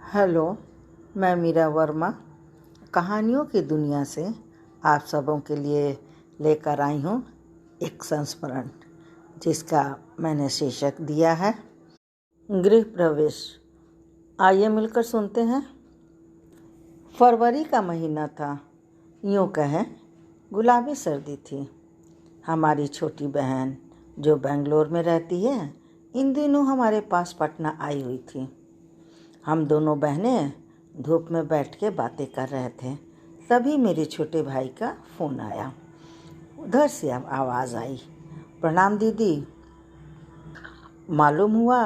Hello, मैं मीरा वर्मा कहानियों की दुनिया से आप सबों के लिए लेकर आई हूँ एक संस्मरण जिसका मैंने शीर्षक दिया है गृह प्रवेश। आइए मिलकर सुनते हैं। फरवरी का महीना था, यूँ कहें गुलाबी सर्दी थी। हमारी छोटी बहन जो बेंगलोर में रहती है, इन दिनों हमारे पास पटना आई हुई थी। हम दोनों बहनें धूप में बैठ के बातें कर रहे थे, तभी मेरे छोटे भाई का फ़ोन आया। उधर से अब आवाज़ आई, प्रणाम दीदी, मालूम हुआ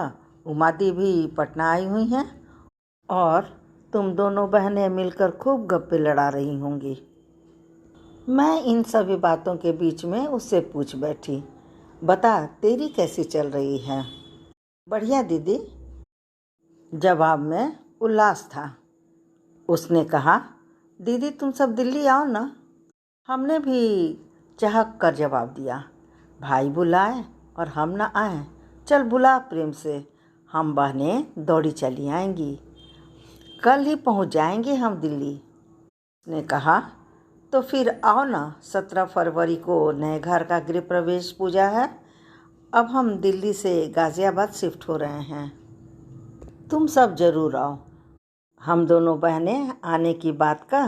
उमा दी भी पटना आई हुई हैं और तुम दोनों बहनें मिलकर खूब गप्पे लड़ा रही होंगी। मैं इन सभी बातों के बीच में उससे पूछ बैठी, बता तेरी कैसी चल रही है? बढ़िया दीदी, जवाब में उल्लास था। उसने कहा, दीदी तुम सब दिल्ली आओ ना। हमने भी चहक कर जवाब दिया, भाई बुलाए और हम ना आए, चल बुला प्रेम से, हम बहनें दौड़ी चली आएंगी, कल ही पहुंच जाएंगे हम दिल्ली। उसने कहा, तो फिर आओ ना, 17 फरवरी को नए घर का गृह प्रवेश पूजा है। अब हम दिल्ली से गाज़ियाबाद शिफ्ट हो रहे हैं, तुम सब ज़रूर आओ। हम दोनों बहनें आने की बात का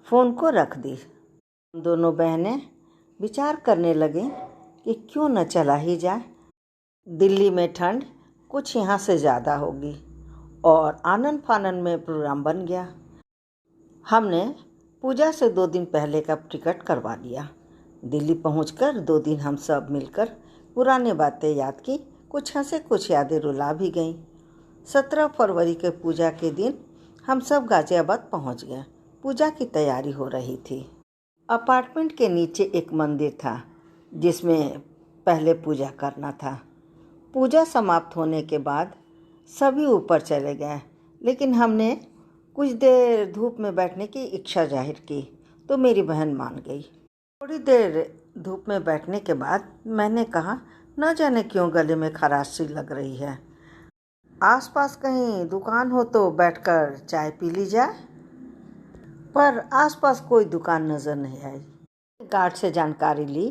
फ़ोन को रख दी। हम दोनों बहनें विचार करने लगे कि क्यों न चला ही जाए। दिल्ली में ठंड कुछ यहाँ से ज़्यादा होगी और आनन फानन में प्रोग्राम बन गया। हमने पूजा से 2 दिन पहले का टिकट करवा लिया। दिल्ली पहुंचकर 2 दिन हम सब मिलकर पुरानी बातें याद की, कुछ हंसे कुछ यादें रुला भी गईं। 17 फरवरी के पूजा के दिन हम सब गाज़ियाबाद पहुंच गए। पूजा की तैयारी हो रही थी। अपार्टमेंट के नीचे एक मंदिर था जिसमें पहले पूजा करना था। पूजा समाप्त होने के बाद सभी ऊपर चले गए, लेकिन हमने कुछ देर धूप में बैठने की इच्छा जाहिर की तो मेरी बहन मान गई। थोड़ी देर धूप में बैठने के बाद मैंने कहा, न जाने क्यों गले में खराश सी लग रही है, आसपास कहीं दुकान हो तो बैठकर चाय पी ली जाए। पर आसपास कोई दुकान नज़र नहीं आई। गार्ड से जानकारी ली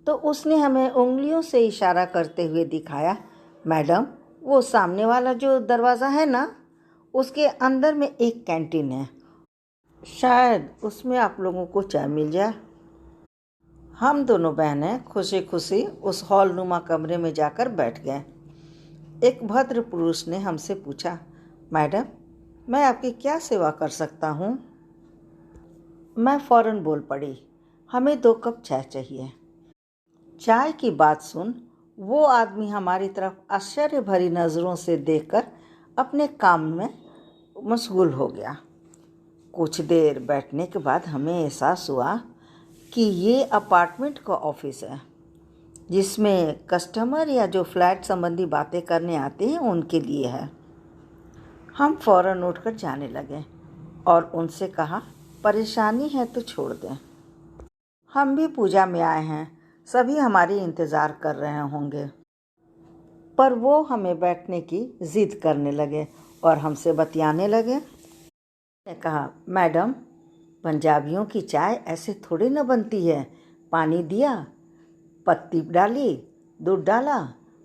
तो उसने हमें उंगलियों से इशारा करते हुए दिखाया, मैडम वो सामने वाला जो दरवाज़ा है ना, उसके अंदर में एक कैंटीन है, शायद उसमें आप लोगों को चाय मिल जाए। हम दोनों बहनें खुशी खुशी उस हॉल नुमा कमरे में जाकर बैठ गए। एक भद्र पुरुष ने हमसे पूछा, मैडम मैं आपकी क्या सेवा कर सकता हूँ? मैं फ़ौरन बोल पड़ी, हमें 2 कप चाय चाहिए। चाय की बात सुन वो आदमी हमारी तरफ आश्चर्य भरी नज़रों से देखकर अपने काम में मशगूल हो गया। कुछ देर बैठने के बाद हमें एहसास हुआ कि ये अपार्टमेंट का ऑफिस है, जिसमें कस्टमर या जो फ्लैट संबंधी बातें करने आते हैं उनके लिए है। हम फ़ौरन उठकर जाने लगे और उनसे कहा, परेशानी है तो छोड़ दें, हम भी पूजा में आए हैं, सभी हमारी इंतज़ार कर रहे होंगे। पर वो हमें बैठने की ज़िद करने लगे और हमसे बतियाने लगे। मैंने कहा, मैडम पंजाबियों की चाय ऐसे थोड़ी न बनती है, पानी दिया, पत्ती डाली, दूध डाला,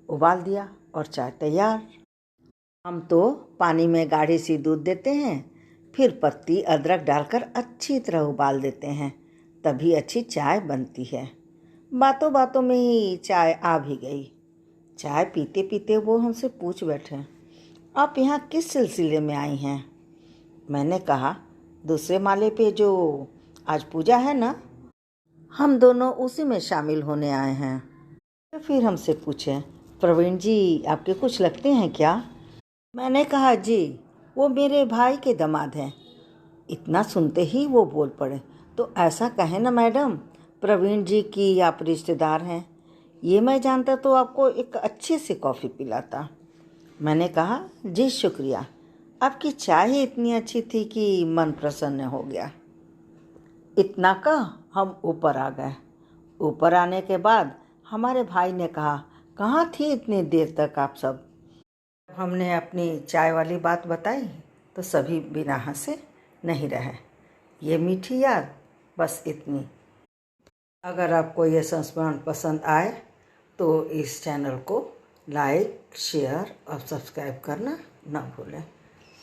उबाल दिया और चाय तैयार। हम तो पानी में गाढ़ी सी दूध देते हैं, फिर पत्ती अदरक डालकर अच्छी तरह उबाल देते हैं, तभी अच्छी चाय बनती है। बातों बातों में ही चाय आ भी गई। चाय पीते पीते वो हमसे पूछ बैठे, आप यहाँ किस सिलसिले में आई हैं? मैंने कहा, दूसरे माले पे जो आज पूजा है ना, हम दोनों उसी में शामिल होने आए हैं। तो फिर हमसे पूछे, प्रवीण जी आपके कुछ लगते हैं क्या? मैंने कहा, जी वो मेरे भाई के दामाद हैं। इतना सुनते ही वो बोल पड़े, तो ऐसा कहें ना मैडम, प्रवीण जी की आप रिश्तेदार हैं, ये मैं जानता तो आपको एक अच्छी सी कॉफ़ी पिलाता। मैंने कहा, जी शुक्रिया, आपकी चाय ही इतनी अच्छी थी कि मन प्रसन्न हो गया। इतना कह हम ऊपर आ गए। ऊपर आने के बाद हमारे भाई ने कहा, कहाँ थी इतनी देर तक आप सब? हमने अपनी चाय वाली बात बताई तो सभी बिना हंसे नहीं रहे। ये मीठी याद बस इतनी। अगर आपको ये संस्मरण पसंद आए तो इस चैनल को लाइक, शेयर और सब्सक्राइब करना न भूलें।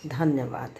धन्यवाद।